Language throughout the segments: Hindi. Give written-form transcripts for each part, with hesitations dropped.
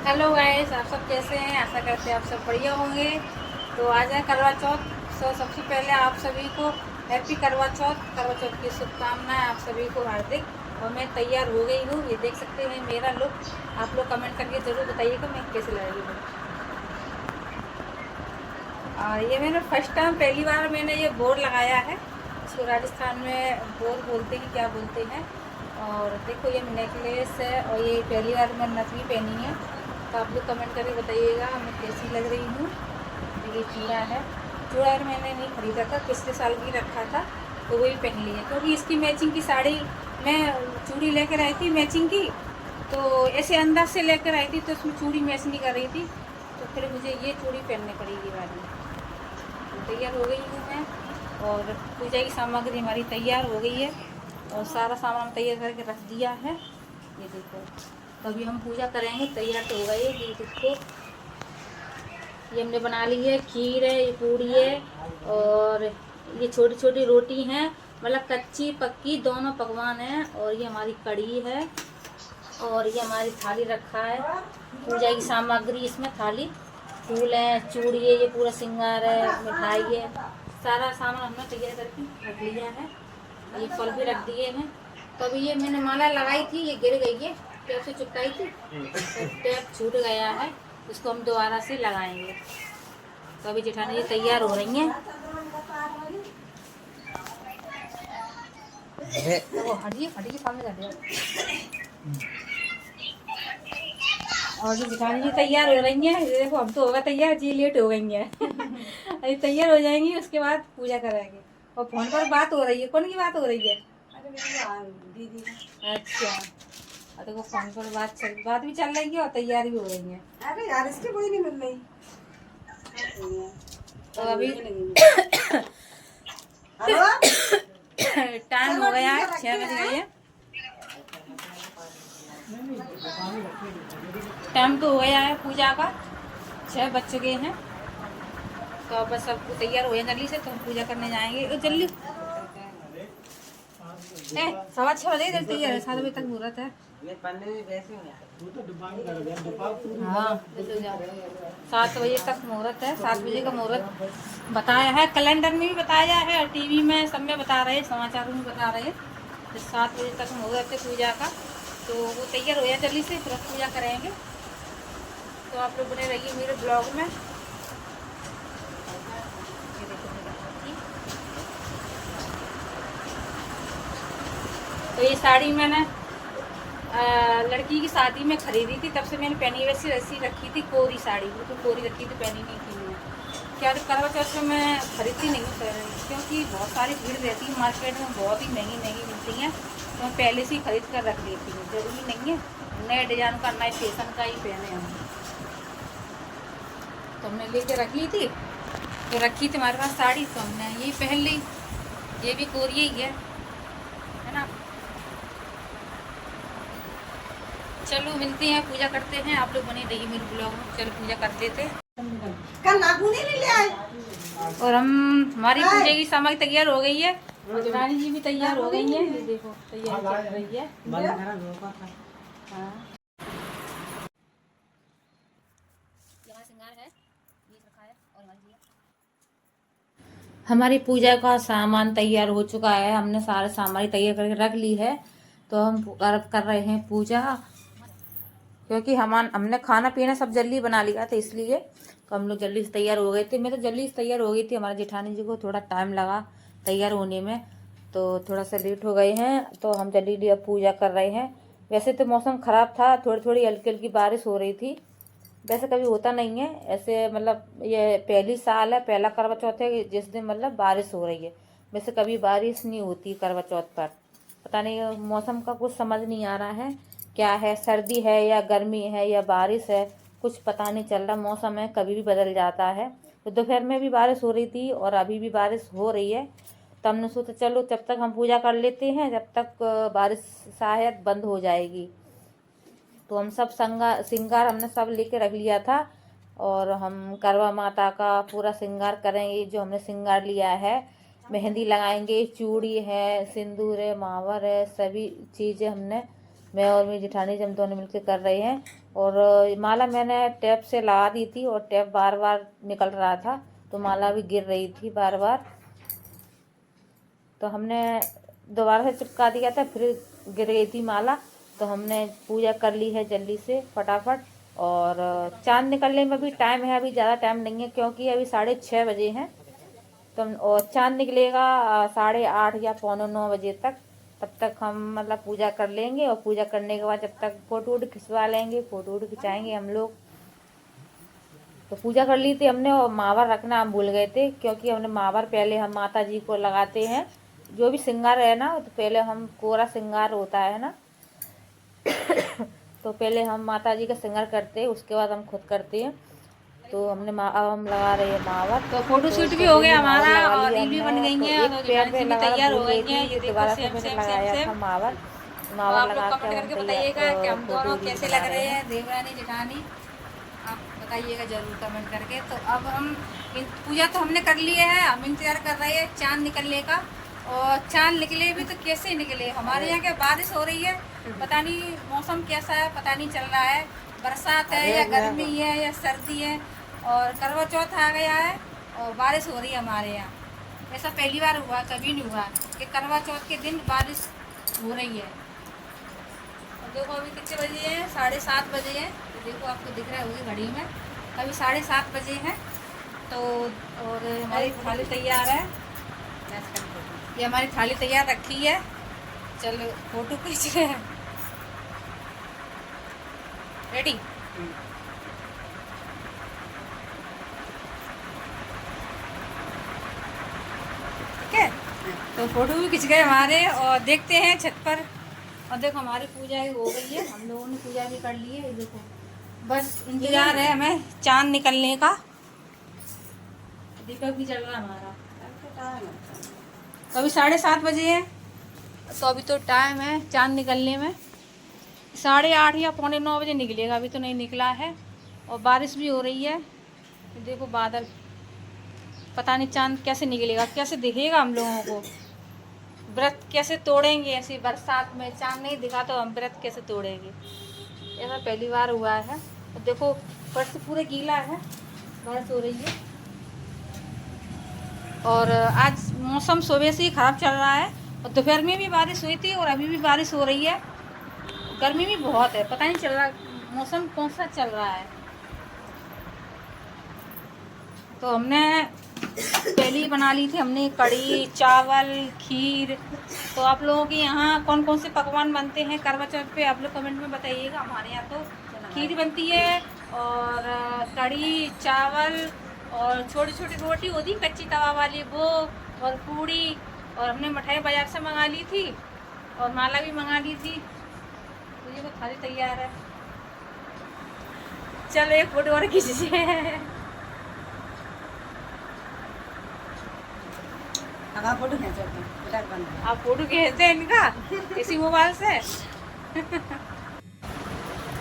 हेलो गाइस, आप सब कैसे हैं? आशा करते हैं आप सब बढ़िया होंगे। तो आज है करवा चौथ। सबसे पहले आप सभी को हैप्पी करवा चौथ। करवा चौथ की शुभकामनाएं आप सभी को हार्दिक। और मैं तैयार हो गई हूँ, ये देख सकते हैं मेरा लुक। आप लोग कमेंट करके ज़रूर बताइएगा मैं कैसे लग रही हूँ। और ये मैंने फर्स्ट टाइम पहली बार मैंने ये बोर्ड लगाया है। इसको राजस्थान में बोर्ड बोलते हैं, क्या बोलते हैं। और देखो ये नेकलेस है और ये पहली बार मैंने नथनी पहनी है। तो आप लोग कमेंट करके बताइएगा मैं कैसी लग रही हूँ। ये चूड़ा है। चूड़ा यार मैंने नहीं खरीदा था, पिछले साल भी रखा था तो वही पहन लिया, क्योंकि इसकी मैचिंग की साड़ी मैं चूड़ी लेकर आई थी मैचिंग की। तो ऐसे अंदाज से लेकर आई थी तो उसमें चूड़ी मैच नहीं कर रही थी, तो फिर मुझे ये चूड़ी पहननी पड़ेगी बाद में। तो तैयार हो गई हूँ मैं। और पूजा की सामग्री हमारी तैयार हो गई है और सारा सामान तैयार करके रख दिया है। ये देखो, तो अभी हम पूजा करेंगे। तैयार तो हो गई है, ये देखो ये हमने बना ली है। खीर है, ये पूड़ी है और ये छोटी छोटी रोटी हैं, मतलब कच्ची पक्की दोनों पकवान हैं। और ये हमारी कढ़ी है और ये हमारी थाली रखा है। पूजा की सामग्री इसमें थाली, फूल है, चूड़ी है, ये पूरा श्रृंगार है, मिठाई है, सारा सामान हमने तैयार करके रख लिया है। ये फल भी रख दिए हैं। तो अभी ये मैंने माला लगाई थी, ये गिर गई है, टेप से चिपकाई थी तो टेप छूट गया है, इसको हम दोबारा से लगाएंगे। तो अभी जेठानी जी तैयार हो रही हैं। तो हटिए हटिए, सामने कर दिया। और जो जेठानी जी तैयार हो रही हैं, ये देखो अब तो होगा तैयार, जी लेट हो गई हैं। अभी तैयार हो जाएंगी, उसके बाद पूजा कराएंगे। और फोन पर बात हो रही है, कौन की बात हो रही है? दीदी। अच्छा, और देखो फोन पर बात भी चल रही है और तैयार भी हो रही है। अरे यार इसकी कोई नहीं मिल रही। तो अभी हेलो, टाइम हो गया है, 6 बज गए हैं। टाइम तो हो गया है पूजा का, 6 बज चुके हैं। तो अब बस सब तैयार हो जाए जल्दी से, तो हम पूजा करने जाएंगे जल्दी। 6:15 बजे जल्दी तैयार है, 7 बजे तक मुहूर्त है। हाँ, 7 बजे तक मुहूर्त है, 7 बजे का मुहूर्त बताया है, कैलेंडर में भी बताया है और टीवी में सब में बता रहे हैं, समाचारों में बता रहे हैं। तो 7 बजे तक मुहूर्त है पूजा का। तो वो तैयार हो जाए जल्दी से, फिर पूजा करेंगे। तो आप लोग बने रहिए मेरे ब्लॉग में। तो ये साड़ी मैंने लड़की की शादी में खरीदी थी, तब से मैंने पहनी वैसी रसी रखी थी, कोरी साड़ी बिल्कुल कोरी रखी थी, पहनी नहीं थी मैंने। क्या करवा चौथ में मैं खरीदती नहीं हूँ, क्योंकि बहुत सारी भीड़ रहती है मार्केट में, बहुत ही महंगी महंगी मिलती हैं, तो मैं पहले से ही खरीद कर रख लेती हूँ। जरूरी नहीं है नए डिजाइन का नए फैशन का ही पहने हम। तो हमने लेके रख ली थी, तो रखी थी हमारे पास साड़ी, तो हमने यही पहन ली। ये भी कोरिया ही है ना। चलो मिलते हैं, पूजा करते हैं, आप लोग बने रहिए मेरे ब्लॉग में। चलो पूजा कर लेते हैं। कल नाखून ही नहीं ले आए। और हमारी पूजा की सामग्री तैयार हो गई है और रानी जी भी तैयार हो गई है। ये देखो तैयार चल रही है। हाँ, श्रृंगार है, ये रखा है और हमारी पूजा का सामान तैयार हो चुका है, हमने सारे सामग्री तैयार करके रख ली है। तो हम कर रहे हैं पूजा, क्योंकि हमने खाना पीना सब जल्दी बना लिया था, इसलिए तो हम लोग जल्दी से तैयार हो गए थे। मैं तो जल्दी से तैयार हो गई थी, हमारे जेठानी जी को थोड़ा टाइम लगा तैयार होने में, तो थोड़ा सा लेट हो गए हैं। तो हम जल्दी अब पूजा कर रहे हैं। वैसे तो मौसम ख़राब था, थोड़ी थोड़ी हल्की हल्की बारिश हो रही थी। वैसे कभी होता नहीं है ऐसे, मतलब ये पहली साल है, पहला करवा चौथ है जिस दिन मतलब बारिश हो रही है। वैसे कभी बारिश नहीं होती करवा चौथ पर। पता नहीं मौसम का कुछ समझ नहीं आ रहा है, क्या है, सर्दी है या गर्मी है या बारिश है, कुछ पता नहीं चल रहा। मौसम है कभी भी बदल जाता है। तो दोपहर में भी बारिश हो रही थी और अभी भी बारिश हो रही है। तो हमने सोचा चलो जब तक हम पूजा कर लेते हैं, जब तक बारिश शायद बंद हो जाएगी। तो हम सब श्रृंगार हमने सब लेके रख लिया था। और हम करवा माता का पूरा श्रृंगार करेंगे। जो हमने श्रृंगार लिया है, मेहंदी लगाएंगे, चूड़ी है, सिंदूर है, मावर है, सभी चीज़ें हमने मैं और मेरी जेठानी हम दोनों मिलकर कर रहे हैं। और माला मैंने टैप से लगा दी थी और टैप बार बार निकल रहा था, तो माला भी गिर रही थी बार बार, तो हमने दोबारा से चिपका दिया था, फिर गिर गई थी माला। तो हमने पूजा कर ली है जल्दी से फटाफट। और चांद निकलने में भी टाइम है, अभी ज़्यादा टाइम नहीं है क्योंकि अभी 6:30 बजे हैं। तो और चांद निकलेगा 8:30 या 8:45 बजे तक। तब तक हम मतलब पूजा कर लेंगे और पूजा करने के बाद जब तक फ़ोटो वोटो खिंचवा लेंगे, फ़ोटो वोटो खिंचाएंगे हम लोग। तो पूजा कर ली थी हमने और मावर रखना हम भूल गए थे, क्योंकि हमने मावर पहले हम माता जी को लगाते हैं, जो भी श्रृंगार है ना, तो पहले हम कोरा श्रृंगार होता है ना तो पहले हम माता जी का श्रृंगार करते हैं, उसके बाद हम खुद करते हैं। तो हमने अब हम लगा रहे हैं मावर। तो फोटो शूट भी हो गया हमारा और रील भी बन गई है और पैर पे लगा तैयार हो गई है। ये दोबारा से मैंने लगाया था मावर लगा के। कमेंट करके बताइएगा कि हम दोनों कैसे लग रहे हैं, देवरानी जेठानी, आप बताइएगा जरूर कमेंट करके। तो अब हम पूजा तो हमने कर ली है, हम इंतजार कर रहे हैं चांद निकलने का। और चांद निकले भी तो कैसे निकले, हमारे यहाँ क्या बारिश हो रही है, पता नहीं मौसम कैसा है, पता नहीं चल रहा है, बरसात है या गर्मी है या सर्दी है। और करवा चौथ आ गया है और बारिश हो रही है हमारे यहाँ। ऐसा पहली बार हुआ, कभी नहीं हुआ कि करवा चौथ के दिन बारिश हो रही है। और देखो अभी कितने बजे हैं, 7:30 बजे हैं। तो देखो आपको दिख रहा है होगी घड़ी में, अभी 7:30 बजे हैं। तो और हमारी थाली तैयार है, ये हमारी थाली तैयार रखी है। चलो फोटो खींच रहे हैं, रेडी। ठीक है, तो फोटो भी खींच गए हमारे और देखते हैं छत पर। और देखो हमारी पूजा हो गई है, हम लोगों ने पूजा भी कर ली है। देखो बस इंतजार है हमें चांद निकलने का। दीपक भी चल रहा है हमारा। तो अभी 7:30 बजे है, तो अभी तो टाइम है चांद निकलने में। 8:30 या 8:45 बजे निकलेगा, अभी तो नहीं निकला है। और बारिश भी हो रही है, देखो बादल, पता नहीं चांद कैसे निकलेगा, कैसे दिखेगा हम लोगों को। व्रत कैसे तोड़ेंगे ऐसी बरसात में, चांद नहीं दिखा तो हम व्रत कैसे तोड़ेंगे। ऐसा पहली बार हुआ है। तो देखो फर्श पूरे गीला है, बारिश हो रही है। और आज मौसम सुबह से ही ख़राब चल रहा है और दोपहर में भी बारिश हुई थी और अभी भी बारिश हो रही है। गर्मी भी बहुत है, पता नहीं चल रहा मौसम कौन सा चल रहा है। तो हमने पहले बना ली थी हमने कढ़ी चावल खीर। तो आप लोगों के यहाँ कौन कौन से पकवान बनते हैं करवा चौथ पे, आप लोग कमेंट में बताइएगा। हमारे यहाँ तो खीर बनती है और कढ़ी चावल और छोटी छोटी रोटी होती कच्ची तवा वाली वो, और पूड़ी। और हमने मिठाई बाजार से मंगा ली थी और माला भी मंगा ली थी। तो ये तो थाली तैयार है, चलो एक फोटो और खींचिए। आप फोटो खींचो, आप फोटो खींचते हैं इनका इसी मोबाइल से।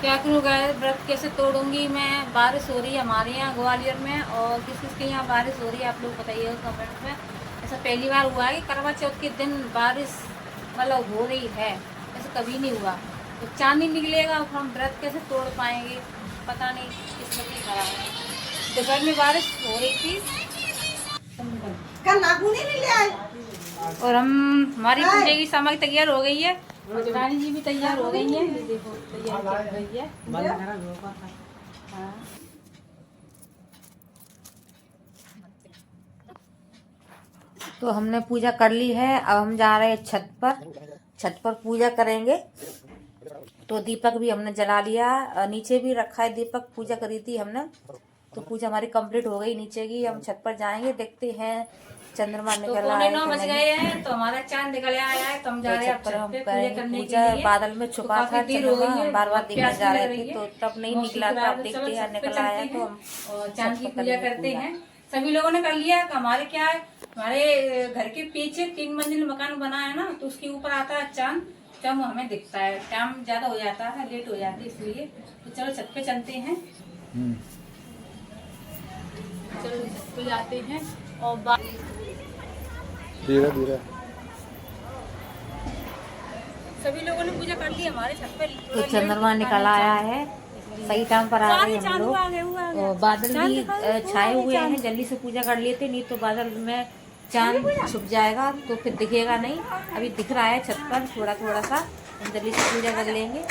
क्या करूँ गाइस, व्रत कैसे तोड़ूंगी मैं। बारिश हो रही है हमारे यहाँ ग्वालियर में, और किस किस के यहाँ बारिश हो रही है आप लोग बताइएगा कमेंट में। ऐसा पहली बार हुआ है कि करवा चौथ के दिन बारिश मतलब हो रही है, ऐसा कभी नहीं हुआ। तो चांद नहीं निकलेगा और हम व्रत कैसे तोड़ पाएंगे, पता नहीं किस्मत ही खराब है। दोपहर में बारिश हो रही थी कल नाखून ही नहीं ले आए। और हमारी पूजा की सामग्री तैयार हो गई है और रानी जी भी तैयार हो गई है। ये देखो तैयार हो गई है। हाँ। तो हमने पूजा कर ली है, अब हम जा रहे हैं छत पर पूजा करेंगे। तो दीपक भी हमने जला लिया, नीचे भी रखा है दीपक, पूजा करी थी हमने। तो पूजा हमारी कंप्लीट हो गई नीचे की, हम छत पर जाएंगे, देखते हैं चंद्रमा निकल रहा है। 9:45 बज गए हैं, तो हमारा चांद निकल आया है। तो हम जा रहे हैं छत पे पूजा करने के लिए। बादल में छुपा था चंद्रमा, हम बार बार देखने जा रहे थे तो तब नहीं निकला था, अब देखते हैं निकल आया तो हम चांद की पूजा करते हैं। सभी लोगों ने कर लिया। हमारे क्या है, हमारे घर के पीछे 3 मंजिल मकान बना है ना, तो उसके ऊपर आता है चांद, जब हमें दिखता है। टाइम ज्यादा हो जाता है, लेट हो जाती है इसलिए। तो चलो छत पे चलते हैं, चलो छत पे जाते हैं। और धीरे धीरे सभी लोगों ने पूजा कर ली हमारे छत पे। तो चंद्रमा निकल आया है, सही टाइम पर आ गए हम लोग। और बादल भी छाए हुए हैं, जल्दी से पूजा कर लेते, नहीं तो बादल में चांद छुप जाएगा तो फिर दिखेगा नहीं। अभी दिख रहा है छत पर थोड़ा थोड़ा सा, हम जल्दी से पूजा कर लेंगे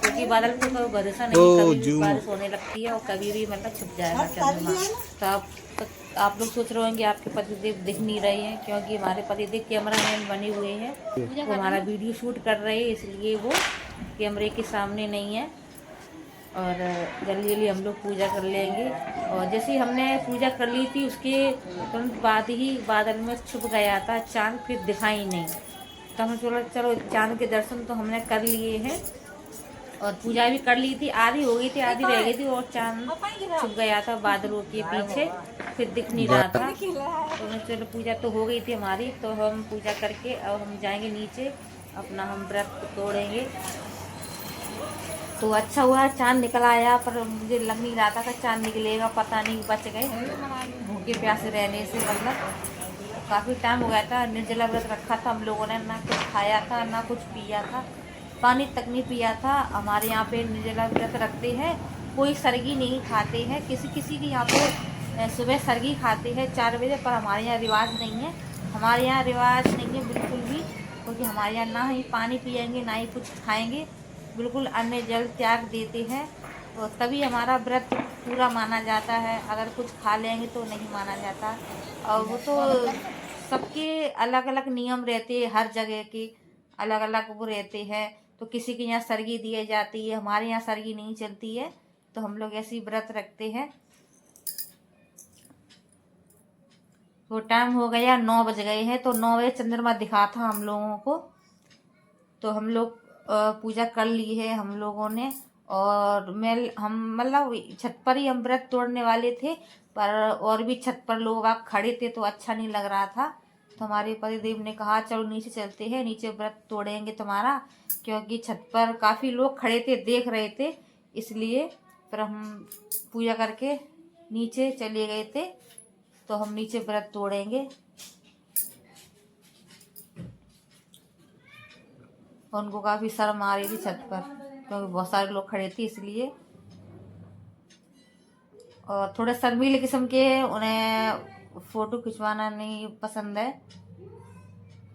क्योंकि बादल को कोई भरोसा नहीं, कभी भी बारिश होने लगती है और कभी भी मतलब छुप जाएगा चंद्रमा। तो आप लोग सोच रहे होंगे आपके पतिदेव दिख नहीं रहे हैं, क्योंकि हमारे पतिदेव कैमरामैन बने हुए हैं, वो हमारा वीडियो शूट कर रहे हैं, इसलिए वो कैमरे के सामने नहीं है। और जल्दी जल्दी हम लोग पूजा कर लेंगे। और जैसे ही हमने पूजा कर ली थी उसके तुरंत बाद ही बादल में छुप गया था चांद, फिर दिखाई नहीं। तो हम चलो चांद के दर्शन तो हमने कर लिए हैं और पूजा भी कर ली थी, आधी हो गई थी, आधी रह गई थी और चांद छुप गया था बादलों के पीछे, फिर दिख नहीं रहा था। तो चलो पूजा तो हो गई थी हमारी, तो हम पूजा करके अब हम जाएंगे नीचे, अपना हम व्रत तोड़ेंगे। तो अच्छा हुआ चांद निकल आया, पर मुझे लग नहीं रहा था कि चांद निकलेगा, पता नहीं बच गए भूखे प्यासे रहने से। मतलब काफ़ी टाइम हो गया था, निर्जला व्रत रखा था हम लोगों ने, ना कुछ खाया था ना कुछ पिया था, पानी तक नहीं पिया था। हमारे यहाँ पे निर्जला व्रत रखते हैं, कोई सरगी नहीं खाते हैं, किसी किसी के यहाँ पे सुबह सरगी खाते हैं 4 बजे, पर हमारे यहाँ रिवाज नहीं है। हमारे यहाँ रिवाज नहीं है बिल्कुल भी, क्योंकि हमारे यहाँ ना ही पानी पिएंगे ना ही कुछ खाएंगे, बिल्कुल अन्न जल त्याग देते हैं, तो तभी हमारा व्रत पूरा माना जाता है। अगर कुछ खा लेंगे तो नहीं माना जाता। और वो तो सबके अलग अलग नियम रहते हैं, हर जगह के अलग अलग वो रहते हैं। तो किसी के यहाँ सरगी दी जाती है, हमारे यहाँ सरगी नहीं चलती है, तो हम लोग ऐसे ही व्रत रखते हैं। तो टाइम हो गया 9 बज गए हैं, तो 9 बजे चंद्रमा दिखा था हम लोगों को। तो हम लोग पूजा कर ली है हम लोगों ने, और हम मतलब छत पर ही हम व्रत तोड़ने वाले थे, पर और भी छत पर लोग आप खड़े थे तो अच्छा नहीं लग रहा था। तो हमारे पतिदेव ने कहा चलो नीचे चलते हैं, नीचे व्रत तोड़ेंगे तुम्हारा, क्योंकि छत पर काफ़ी लोग खड़े थे देख रहे थे, इसलिए। पर हम पूजा करके नीचे चले गए थे, तो हम नीचे व्रत तोड़ेंगे। उनको काफ़ी शर्म आ रही थी छत पर, क्योंकि बहुत सारे लोग खड़े थे इसलिए। और थोड़े शर्मीले किस्म के, उन्हें फ़ोटो खिंचवाना नहीं पसंद है।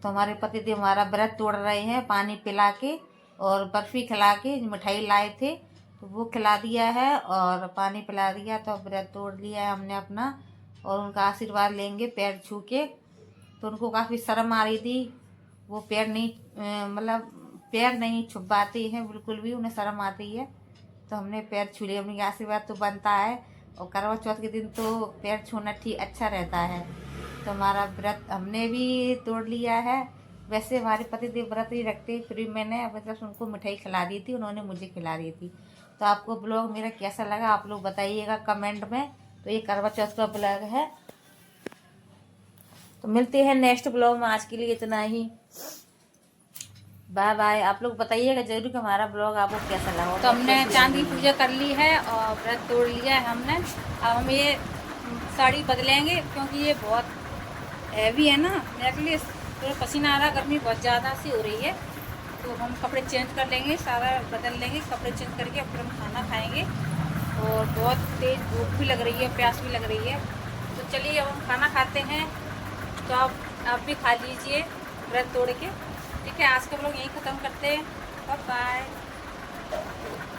तो हमारे पतिदेव हमारा व्रत तोड़ रहे हैं, पानी पिला के और बर्फ़ी खिला के, मिठाई लाए थे तो वो खिला दिया है और पानी पिला दिया, तो व्रत तोड़ लिया है हमने अपना। और उनका आशीर्वाद लेंगे पैर छू के। तो उनको काफ़ी शर्म आ रही थी, वो पैर नहीं मतलब पैर नहीं छुपाते हैं बिल्कुल भी, उन्हें शर्म आती है। तो हमने पैर छू लिया, उनके आशीर्वाद तो बनता है, और करवा चौथ के दिन तो पैर छूना ठीक अच्छा रहता है। तो हमारा व्रत हमने भी तोड़ लिया है। वैसे हमारे पतिदेव व्रत ही रखते, फिर भी मैंने मतलब उनको मिठाई खिला दी थी, उन्होंने मुझे खिला दी थी। तो आपको ब्लॉग मेरा कैसा लगा आप लोग बताइएगा कमेंट में। तो ये करवा चौथ का ब्लॉग है, तो मिलते हैं नेक्स्ट ब्लॉग में। आज के लिए इतना ही, बाय बाय। आप लोग बताइएगा जरूर कि हमारा ब्लॉग आपको कैसा लगा। तो हमने चांद की पूजा कर ली है और व्रत तोड़ लिया है हमने। अब हम ये साड़ी बदलेंगे, क्योंकि ये बहुत हैवी है ना, मेरे लिए थोड़ा पसीना आ रहा, गर्मी बहुत ज़्यादा सी हो रही है। तो हम कपड़े चेंज कर लेंगे, सारा बदल लेंगे, कपड़े चेंज करके फिर हम खाना खाएंगे। और बहुत तेज़ भूख भी लग रही है, प्यास भी लग रही है। तो चलिए अब हम खाना खाते हैं। तो आप भी खा लीजिए व्रत तोड़ के, ठीक है। आज का ब्लॉग यहीं ख़त्म करते हैं, बाय बाय।